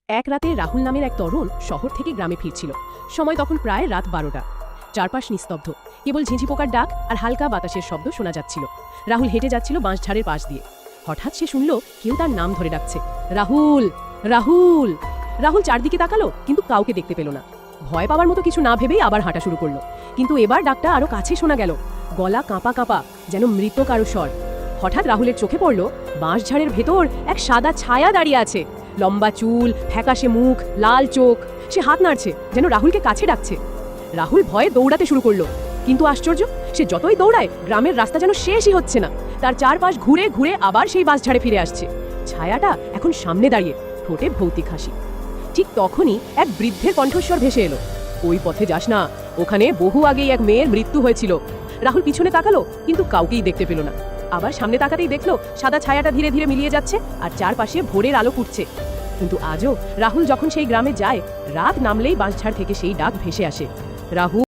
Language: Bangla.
এক রাতে রাহুল নামের এক তরুণ শহর থেকে গ্রামে ফিরছিল। সময় তখন প্রায় রাত 12টা। চারপাশ নিস্তব্ধ, কেবল ঝিঁঝি পোকার ডাক আর হালকা বাতাসের শব্দ শোনা যাচ্ছিল। রাহুল হেঁটে যাচ্ছিল বাঁশঝাড়ের পাশ দিয়ে। হঠাৎ সে শুনল কেউ তার নাম ধরে ডাকছে, রাহুল, রাহুল। রাহুল চারদিকে তাকালো, কিন্তু কাউকে দেখতে পেল না। ভয় পাওয়ার মতো কিছু না ভেবেই আবার হাঁটা শুরু করলো। কিন্তু এবার ডাকটা আরো কাছে শোনা গেল, গলা কাঁপা কাঁপা, যেন মৃত কারো স্বর। হঠাৎ রাহুলের চোখে পড়ল বাঁশঝাড়ের ভেতর এক সাদা ছায়া দাঁড়িয়ে আছে। লম্বা চুল, ফ্যাকাশে মুখ, লাল চোখ। সে হাত নাড়ছে, যেন রাহুলকে কাছে ডাকছে। রাহুল ভয়ে দৌড়াতে শুরু করলো, কিন্তু আশ্চর্য, সে যতই দৌড়ায় গ্রামের রাস্তা যেন শেষই হচ্ছে না। তার চারপাশ ঘুরে ঘুরে আবার সেই বাঁশঝাড়ে ফিরে আসছে। ছায়াটা এখন সামনে দাঁড়িয়ে, ঠোঁটে ভৌতিক হাসি। ঠিক তখনই এক বৃদ্ধের কণ্ঠস্বর ভেসে এলো, ওই পথে যাস না, ওখানে বহু আগেই এক মেয়ের মৃত্যু হয়েছিল। রাহুল পিছনে তাকালো, কিন্তু কাউকেই দেখতে পেল না। আবার সামনে তাকাতেই দেখলো সাদা ছায়াটা ধীরে ধীরে মিলিয়ে যাচ্ছে, আর চারপাশে ভোরের আলো ফুটছে। কিন্তু আজও রাহুল যখন সেই গ্রামে যায়, রাত নামলেই বাঁশঝাড় থেকে সেই ডাক ভেসে আসে, রাহুল।